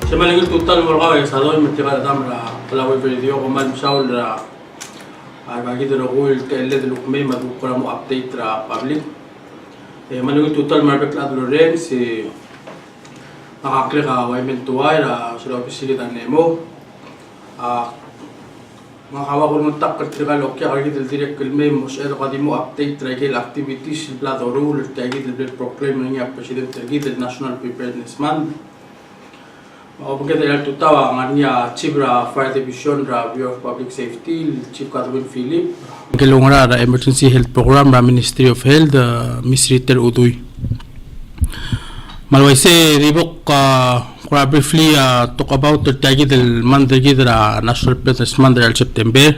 Se malingil total morga sa doon matigal damra palawi video ko man saul ra bagi dero ul telle de lukme madu ko mo update ra public malingil total marbek la Loren si makaklik waimen tuway ra sila opisili dan nemo makawa ko ng takot trigal okya kagi del direct kelme mos ero kadi mo update regel activities bla dorul tagi del proclaim ng president tagi del National Preparedness Month. Pagkita ilang tutawa ang niya Chief Fire Division Bureau of Public Safety Chief Catherine Philip. Kilungra ra Emergency Health Program ra Ministry of Health Miss Ritter Udoy. Malwaise ribok briefly talk about the tagi del month ra National Preparedness Month del September.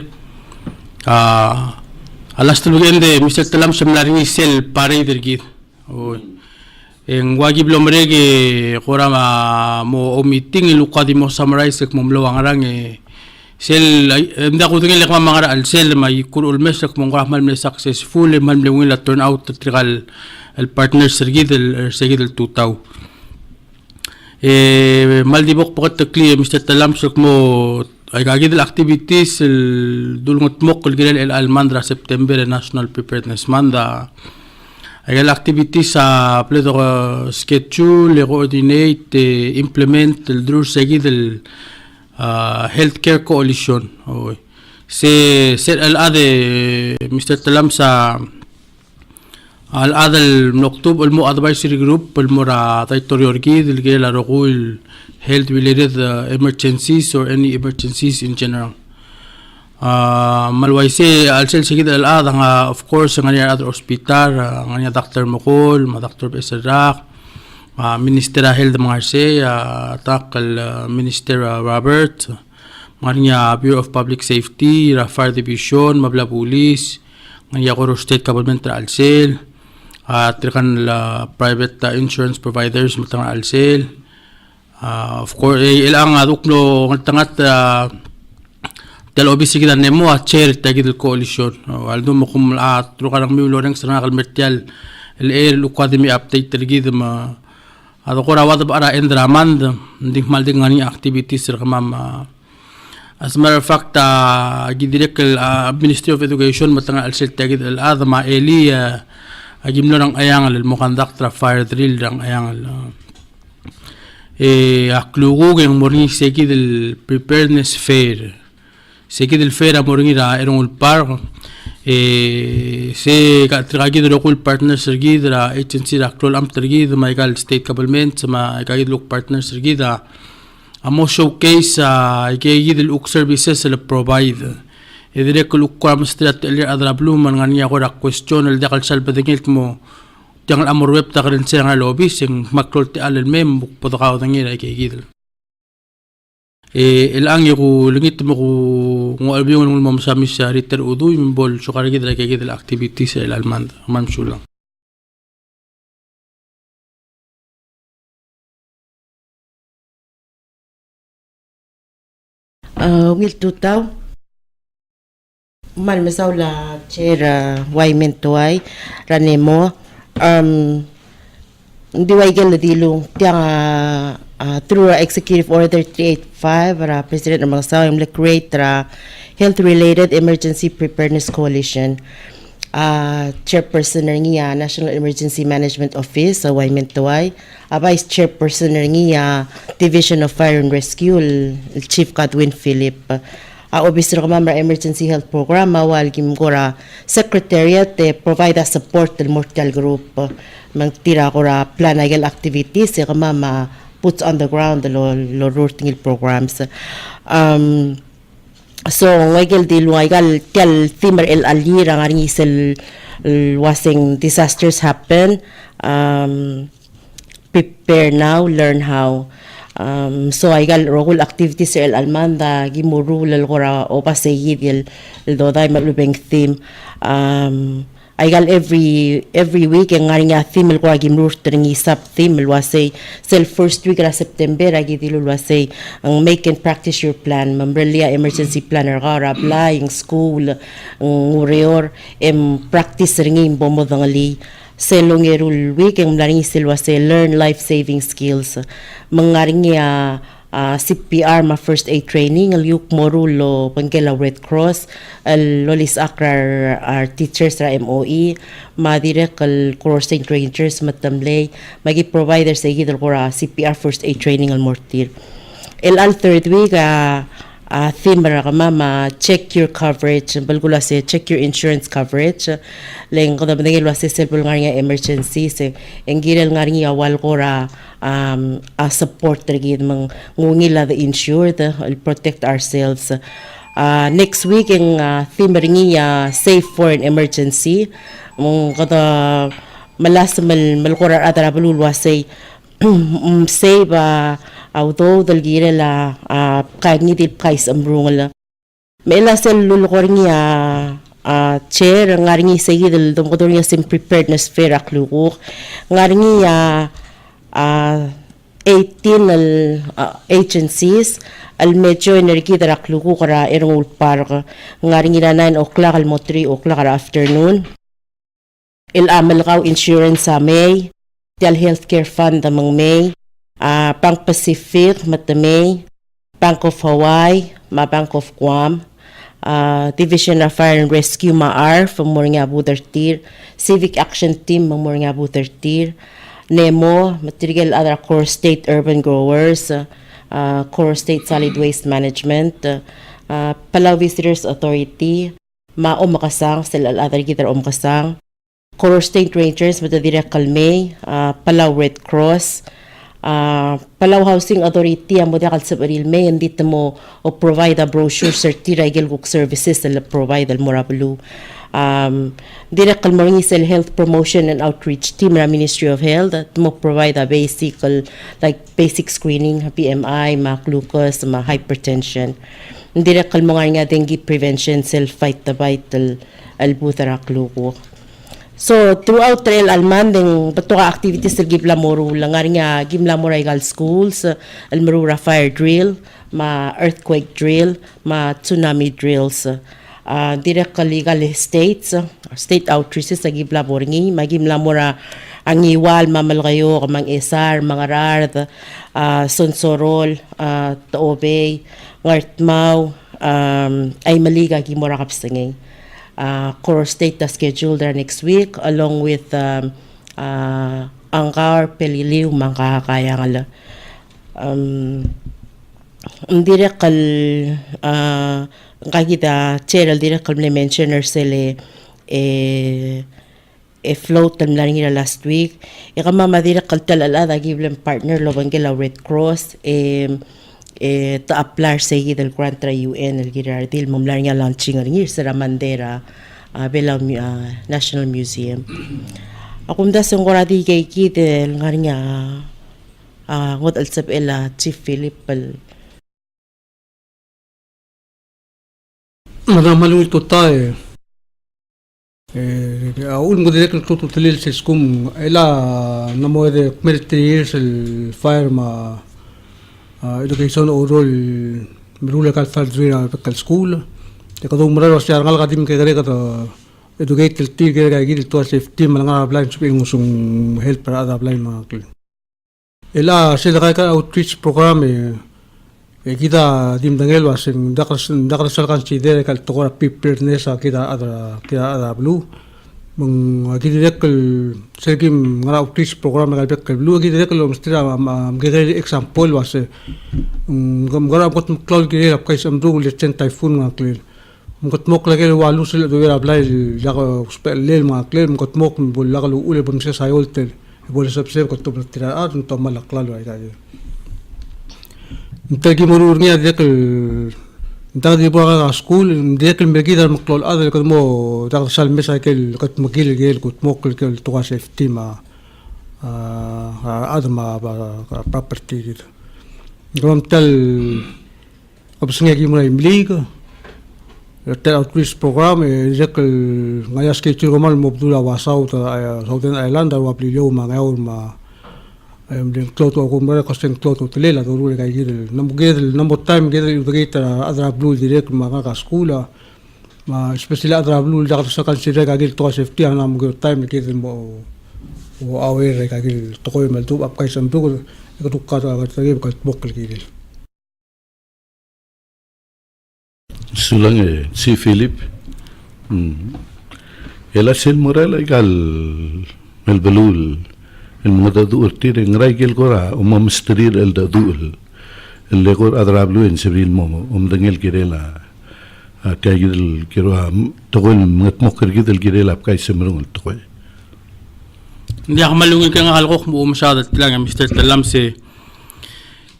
Alas tulugende Mr. Talam semlaring sel pare dergid. Ang wagib lomrege korama mo meeting ilukadi mo summarize ek momlo angarang sel nda ko tingel ek mamangara al sel may kurul mesek mo rahmal me successful man le wala turn out trigal el partner sergid el 2000 maldibok pokot clear Mr. Talam sok mo ay gagid el activities el dulngot mo kul gilel el almandra September National Preparedness Month ay activities sa pledo schedule coordinate implement el dru seguid el healthcare coalition se al ade Mr. Talam sa al adal noktub el mo advisory group el mora territorial gid el gela rogul health related emergencies or any emergencies in general. Malwaise alsel sigid al nga of course nga niya other hospital nga niya Dr. Mokol, Dr. Beserak, Minister Health Marse, takal Minister Robert, nga niya Bureau of Public Safety, Fire Division, Mabla Police, nga niya Coro State Government alsel, trikan private insurance providers matang alsel. Of course ilang aduklo ngantangat del obisi kita nemo chair tagi del coalition aldo mo kum tro kanang mi loreng sana kalmertial el ukademi update tagi ma ado ko rawad para endramand ndik malding ngani activities ra kamam as a matter of fact gidirek Ministry of Education matanga alsel tagi del adma eli agimlo ng ayangal mo conduct fire drill ng ayangal aklugo ng morning segi del preparedness fair Seguid el fera moringira erong ulpar se tragid local partners sergid ra agency ra actual am tergid maigal state government ma gagid local partners sergid amo showcase gagid el uk services el provide direct look ko am street el adra blue man ngania ko ra question el dakal salbadengil mo tiang amor web ta rin sa nga lobby sing makrol ti alel mem buk podakaw dangira gagid ilang ko lingit mo ko ng albiyon ng mamsami sa Ritter Udoy mimbol so karagid ra kagid el activities sa ilalman mamsulang Will tutaw mal masaw la chair waimen tuay ranemo hindi waigal dilong tiang through Executive Order 385, President ng mga sawang create health-related emergency preparedness coalition. Chairperson niya National Emergency Management Office sa Waimen Tuay, Vice Chairperson niya Division of Fire and Rescue, Chief Catherine Philip. Obisro kamamra emergency health program mawal gimgora secretariat provide support del mortal group magtira ko ra plan agal activities kamama puts on the ground the routing programs. So waigal kel thimer el alira nga sel wasing disasters happen. Prepare now, learn how. So aigal rogul activities el almanda gimuru lel gora opasayid el doday malubeng theme. Aigal every week ang nga theme ko gimrur tringi sub theme wasay sel first week ra September agi dilu wasay ang make and practice your plan mamrelia emergency planner gara apply ang school ang reor practice ringi bombo dangali selongerul week ang laring silwa say learn life saving skills mangaring CPR ma first aid training al yuk morulo pangkela Red Cross al lolis akrar teachers ra MOE ma direk al course rangers matamlay magi providers sa gidal kora CPR first aid training al mortir el al third week theme ra kama check your coverage balgula se check your insurance coverage leng ko damdeng lo se selbul nga emergency se engirel nga ringi awal kora support gid mang ngungila the insured protect ourselves next week ang theme ringi safe for an emergency mong kada malas malkora atara balulwa say save although dalgira la kagnidil kais amrungala mela sel lulukor niya chair ngaringi sayidil dumkodor niya sim preparedness fair aklukuk ngaringi 18 agencies al medyo energi darakluku kara erong park ngaringi na 9 o'clock al mo 3 o'clock kara afternoon il amal kaw insurance sa May Tel Healthcare Fund amang May Bank Pacific matamay Bank of Hawaii Bank of Guam Division of Fire and Rescue MAARF Morning Abu Dartir Civic Action Team Morning Abu Dartir NEMO Material Other Core State Urban Growers Core State Solid Waste Management Palau Visitors Authority Makasang sila other gitar Makasang Core State Rangers Matadira Kalmay Palau Red Cross Palau Housing Authority ang modakal sa baril may andito mo o provide a brochure certira igilguk services na provide al morabulu direct kalmoringi sa health promotion and outreach team na Ministry of Health at mo provide a basic basic screening PMI, glucose, hypertension direct kalmonga nga dengue prevention self-fight the vital albutara kluko. So throughout trail alman ding batuka activities sa giblamoro langar nga gimlamoro igal schools almarura fire drill earthquake drill tsunami drills direct legal states state outreaches sa giblamoro ngi magimlamora ang iwal mamalgayo kamang esar mga rard sonsorol taobey ngartmaw ay maliga gimora kapsangay core state the schedule there next week along with Angkar, Peliliw, Mangkakaya ngala direct kal kakita cheral direct kal mentioner sele float tam lang nila last week ikamama direct kal talalada giblem partner lobangela Red Cross to apply sa del grant tra UN el girardil mumlar nga launching ngir sa Ramandera Belau National Museum akum da song koradi kay kidel ngar nga ngot alsab ela Chief Philip pal Madamalu total أقول مديرك الكتب تليل سيسكم إلى نمو إذا كملت years الفاير ما education overall merula kal faldrina kal school te kado murar was yar ngal gadim ke gare kata educate til ti gare gil to safety malanga apply suping musung help para ada apply ma kl ela se daga ka outreach program kita dim dangel was dakal salkan si dere kal to preparedness kita ada blue mung direct sergim ngara outreach program ngal bek blue direct lo mstira gere example was ngara got cloud gere ap kais amdu le chen typhoon nga clear ngot mok lage walu sel do vera apply la spell lel ma clear ngot mok bol la lu ule bun se sayol tel bol sabse got to tira ad to mal klalo ay tayo ntagi morur ngia direct Dagdi po ka school, direct mergida maklol adal kat mo dagdi sal mesakel kat magil gel kat mokil kel tuka safety ma adama property gitu. Gawam tel absengi lagi mulai imlig tel outreach program direct ngayas ke churumal mobdula wasau ta Southern Island wa plilo ma ngaur ma ayam din kloto ko mara kosten kloto telela do rule kay gidel namo gidel namo time gidel udagita adra blue direct mga ka skula ma especially adra blue da sa consider ka gidel to safety namo time gidel mo o aware ka gidel to ko mal tu up kay sambu ko ka ka tagi ka bokkel gidel Sulang si Philip. Ela sil moral igal melbalul. El mga daduul tiri ngraigil kora umamistrir el daduul. El lekor adrablu en sibril momo dangel kirela. Kaya gidel kirwa tokol mga tmokir gidel kirela kay semrung el tokoy. Hindi ako malungil ka nga kalkok mo masyado lang Mr. Talamsi.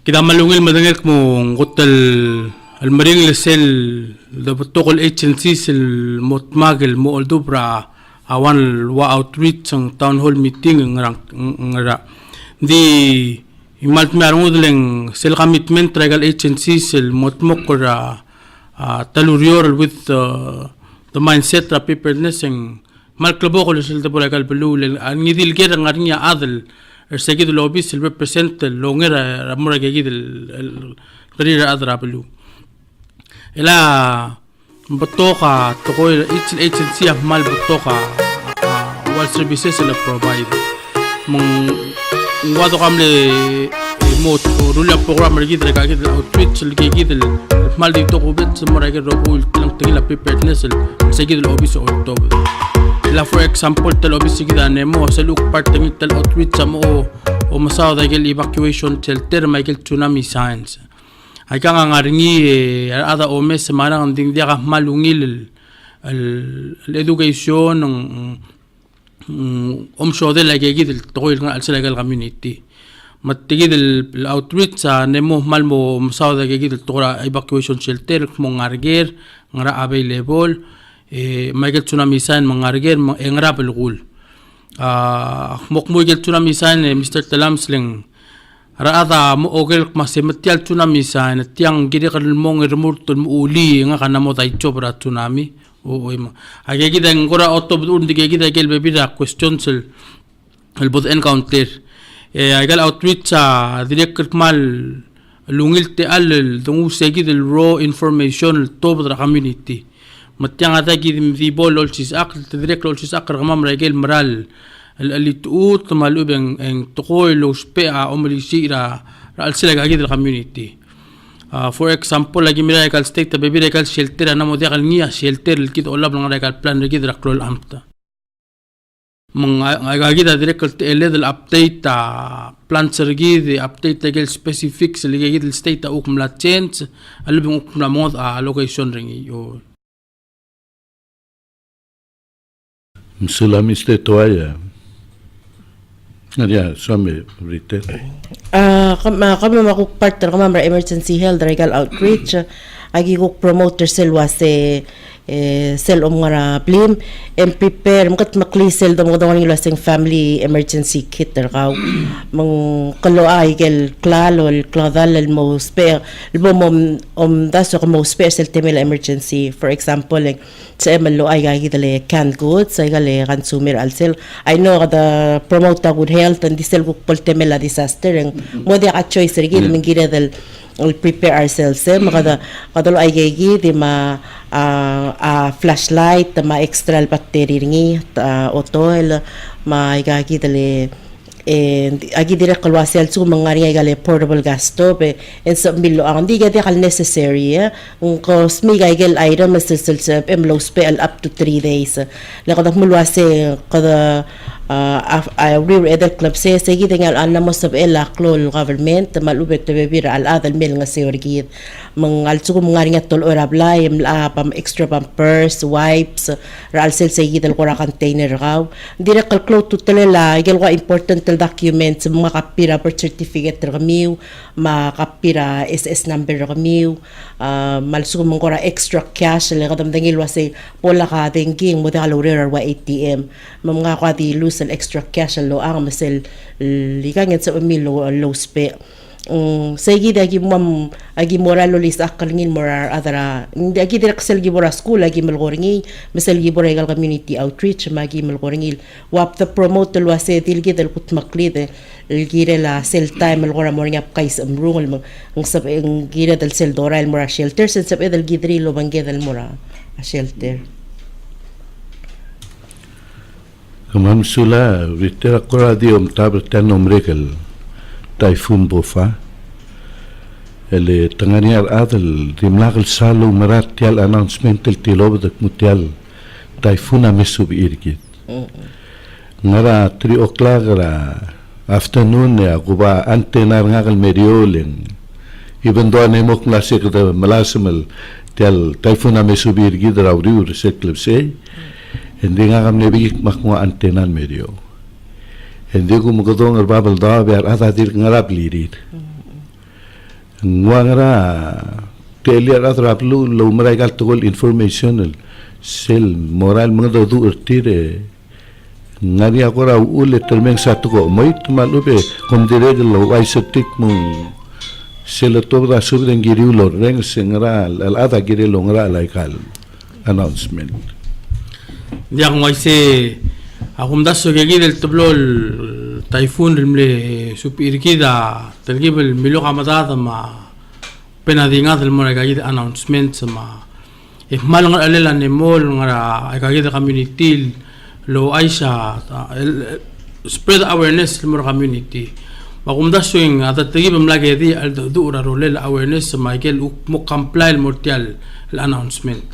Kita malungil madangil mo ngutal المريض لسل دبتوق الاتشنسيس المتماجل مو الدبرة اوان الوا اوتريتش تاون هول ميتينغ نغرا دي يمالت مارمودلين سيل كوميتمنت ريغال اتشنسيس المتمقر تالوريور with the mindset of preparedness mal klabo ko sel debora gal belu ang idil gera ngarinya adel seguido lo bis el represent longera ramura gigid el carrera adra belu ila botoka tokoy each agency mal botoka wal services la provide mong ngwado kamle mot rula program gid rega gid outreach gid mal dito ko bet mo rega ro ul lang tingila preparedness seguido lo bis october la for example tel obis gid anemo sa look part ng tel outreach mo o masaw dagel evacuation shelter michael tsunami signs ay ka nga ngaringi ada omes marang ding dia ka malungil education ng omsode la gigid tokoy nga alsala gal community matigid el outreach sa nemo malmo masaw da gigid tokora evacuation shelter mo ngarger ngara available Michael tsunami sign mangarger engra belgul mokmo gel tsunami sign Mr. Talamsling raada mo ogel masemetial tsunami sign tiang gidi kan mong remurtul mo uli nga kanamo dai chobra tsunami o ima agegi dang gora otob undi gegi gel bebida questions el bod encounter agal outreach sa direct mal lungil te al dungu segi del raw information tob dra community matiang ata gid mdibol olchis ak direct olchis ak ramam regel maral اللي تقول تمالو بين تقول لو شبيع أمري شيرا رأسي لك أكيد الكوميونيتي for example lagi mira ekal state baby ekal shelter ana mo dekal niya shelter kit ola blang ekal plan regid rakrol amta mong agagida direct el update plan sergid update ekal specifics ligid el state ukum la change alu bing ukum na mod location ringi yo Msulam iste toaya. Nadia, suami retail. Kami makuk partner kami emergency health regal outreach agi kuk promoter selwa se sel ngara blim and prepare makat maklisel dong dong lasting family emergency kit terkaw mang kalo ay gel klalo kladal el mo spare bom daso ko mo spare sel temel emergency for example like sa emelo ay gagi dale canned goods ay gale consumer alsel I know the promote good health and disel ko temel disaster ang mo dia ka choice regil mingira dal we'll prepare ourselves makada kadalo ay gagi di ma flashlight ma extra battery ringi otol ma gagi dale agi direct kalwasel su mangari gale portable gas stove en sa billo ang di gadi kal necessary ko smi gagel item sel low spell up to 3 days lakad mulwase kada rear edel club say sige tingal anna mo sab ela klol government malubet to bebira al adal mel nga seorgid mang alsu ko mga ringat tol ora blay pam extra pampers wipes ral sel sige del kora container raw dire kalklo to telela igel wa important tel documents mga kapira birth certificate ramiw ma kapira SS number ramiw malsu ko mga kora extra cash le kadam dengil wase pola ka denging mo dal ora wa ATM mga ka di lose extra cash lo ang masel likangen sa umilo low spe sige dagi mam agi moral lolis akalngin morar adara hindi agi direk sel gibora school agi malgoringi masel gibora egal community outreach magi malgoringi wap the promote lo ase dilgi del kut maklide gire la sel time malgora morning up kais amrungol ang sab ang gire del sel doral mora shelter sen sab edel gidri lo bangedel mora a shelter Kamam sula vitera kora di taber tanom rekel typhoon bofa اللي تغنيار آدل رملاغ السالو مرات تيال announcement التلوبدك متيال تايفونا مسو بإيركيد نرى 3 o'clock را afternoon ya kuba antena ngal mediolin even though ne mok na se kada malasamal tel typhoon me subir gidra uriur se klipse hindi nga kam ne bigik makwa antena medio hindi ko mugadong arbabal da ber ata dir ngarap lirit ngwangara telia atraplu lo maray gal tugol informational sel moral mga do urtire ngari ako raw ulit termeng satu ko may tumalube kung direge lo ay setik mong sila to da subeng giriu lo reng sengral al ada giri lo ngra laikal announcement diak mo ise akum daso gigi del tublol typhoon rimle supirkida tergibel milo kamadada ma penadinga del mo gagi announcement ma ihmal nga alela ne mol nga gagi community lo aisha spread awareness mo community makumda swing at tigi bamlagi di al dura rolel awareness Michael mo comply mortial el announcement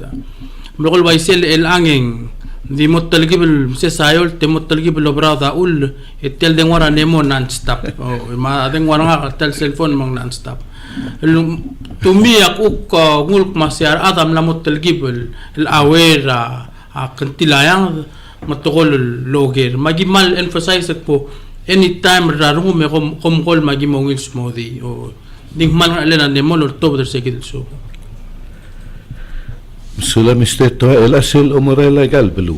mlokol baisel el angeng di mo talgi bel se sayol te mo talgi bel obrada ul etel de ngora nemo non stop ma adeng ngora nga tel cellphone mong non stop tumi ak ngulk masyar adam la mo talgi bel el aware kantilayang matokol loger magimal emphasize po anytime rarungo me komkol magimongil smoothie o ding man alena ne mon october sekil so sula misteto el asel umorela gal belu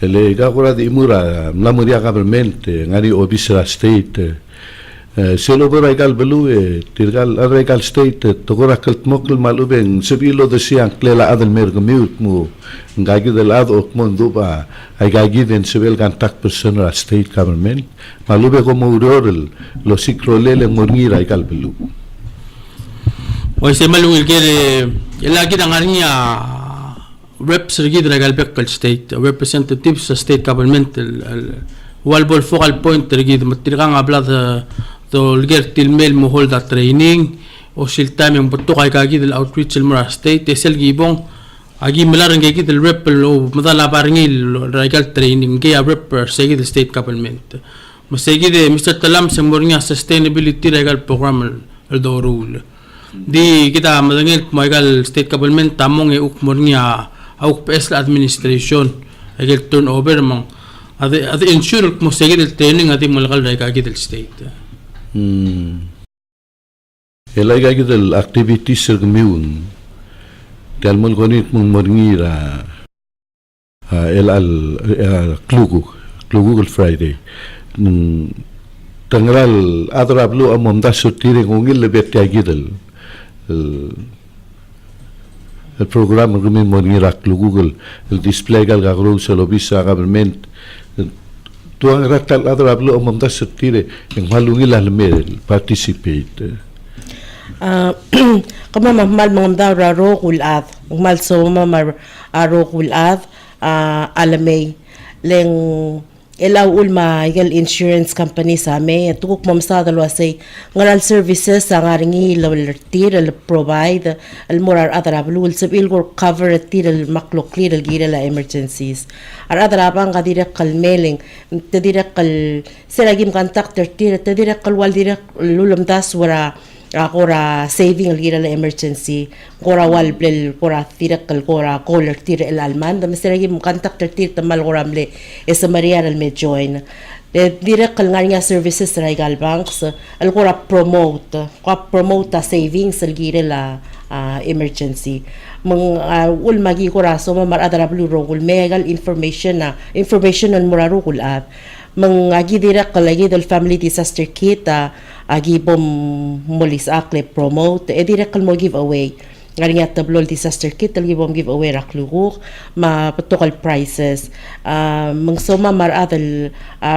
ele gakura di imura mlamuria government ngari obisra state selo bora gal belu tirgal regal state togora kalt mokl malubeng sebilo de siang klela adel mer gmut mu ngagi del ad ok monduba ay gagi den sebel gantak personal state government malube como urorel lo sikrolele morngira gal belu o se malungil kere elagi dangarnya reps rigi regal bekal state representatives sa state government walbol focal point rigi matirang ablad to lger tilmel mo hold that training o siltam yung buto kay kagi del outreach el mura state esel gibong agi melarang kagi del rep lo madala barngil regal training kaya rep segi del state government masegi de Mr. Talam sembornya sustainability regal program el do rule di kita madangil kumagal state government tamong e ukmornya auk PS administration regal turnover mang ade ensure mo segi del training adi malgal kagi del state elay gagi del activities ser gmiun kalmol konit mong morngira el al klugug Friday tangral adrablu amom da sutire ngil lebet yagi del el program gmi morngira klugug el display gal gagro sa lobisa government tuang ratal adrablu amom da sutire ng halungil almer participate kama mahmal mga daw raro kulat mahmal so mamar aro kulat alamay leng elaw ulma igal insurance company sa me tukok mamsada lo say ngal services sa ngaringi lawlertir el provide el morar adrablu sabil gor cover tir el maklo clear el gira la emergencies ar adrabang kadira kalmeling tadira kal seragim contactor tir tadira kal wal dira lulam das wara akora saving gira la emergency kora wal plel kora tirakal kora caller tir el alman da seragim contactor tir tamal koramle esa maria el me join dirakal nga services regal banks al kora promote savings el gira la emergency mang ul magi kora so mamar adrablu rogul megal information on murarugul app mang agi dirakal lagi del family disaster kit agi bom molis akle promote dirakal mo giveaway ngari nga tablol disaster kit lagi bom giveaway rakluguk ma patokal prices mang soma mar adal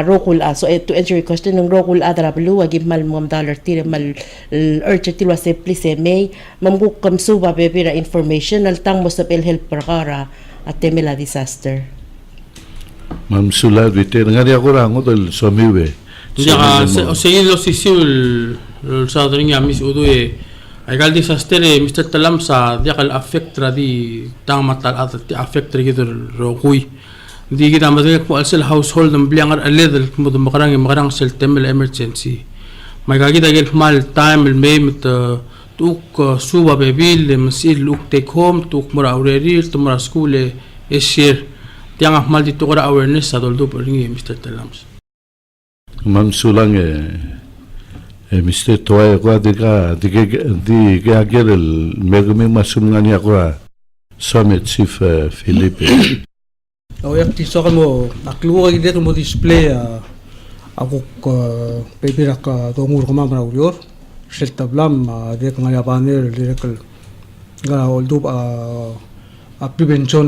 rokul so to answer your question ng rokul adrablu agi mal $1 tire mal urgent tilwa simply se may mamguk kamsuba bebira information altang mo sa help prakara at temela disaster Mam sulad viter ngari ako rango del somiwe Saka, o sige lo sisiul sa rin nga mis udo Ay gal disaster Mr. Talamsa dia kal affect di tang matal at ti affect gitu rokui di kita madali ko alsel household ng bilangar aledel mo makarang sel temel emergency may kagita gel mal time el may mit tuk suba bebil masil uk take home tuk mura aureri tumura school esir tiang mal di tukura awareness sa doldo peringi Mr. Talams Ma'am Sulang Mr. Toy ko di ka agel megumi masum ngani ako Summit Chief Felipe. Yak ti so mo akluwa gid mo display ako paper ka tungur ko mamra ulior. Sel tablam de ka ngaya banner lyrical ga oldu prevention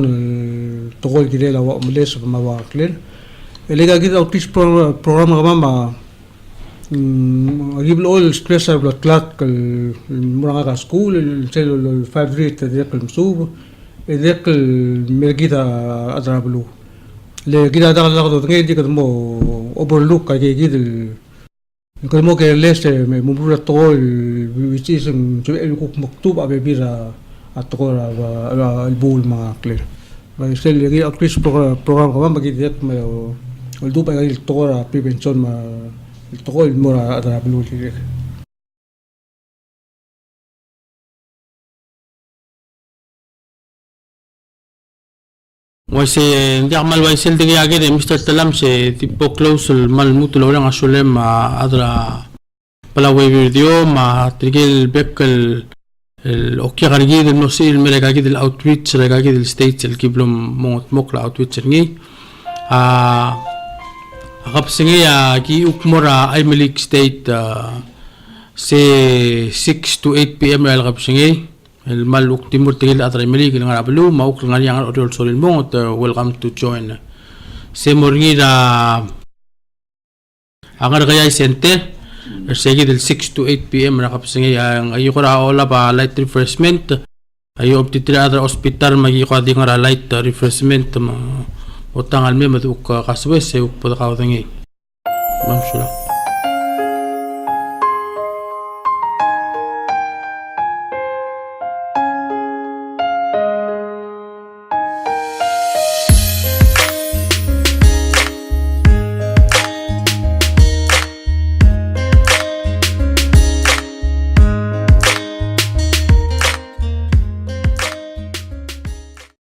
tokol gid la wa mules mawaklen. Elega gid outreach program ka mama أجيب الأول ستريسر بالأطلاق المراقبة على سكول السيلو الفايف ريت ذاك المسوب ذاك المرقيتا أضرب له اللي كده ده اللي غير دي كده مو أوبرلوك كده كده كده مو كده ليش مبرر الطول بيجيس مكتوب أبي بيرا الطول البول ما كلير فيصير اللي أكتريش program كمان بقي ذاك ما الدوب أجي الطول prevention ما الطول مرة أضرب له كده Waise ndi amal waise ndi age de Mr. Talamse tipo close mal mutu lo lang asulem adra palawe video ma trigel bekkel اوكي غارجي الموسيقى الملكاجي الاوتريتش رجاجي الستيتس اللي كيبلهم موت موكلا اوتريتش ني غبسني يا كي اوكمورا اي ملك ستيت سي 6 to 8 PM الغبسني المال وقت مرتجل أدري مليك اللي نعرفه ما وقت نعرف يعني أريد سؤال الموت welcome to join سيمورني دا أغار غياي سنتر السيد ال 6 to 8 PM نعرف سنجي أيو قرأ أولا با light refreshment أيو بتدري أدري hospital ما يقعد دي قرأ light refreshment ما وتانع الميم ذوق قصبة سيو بدقاو ذنجي ممشلا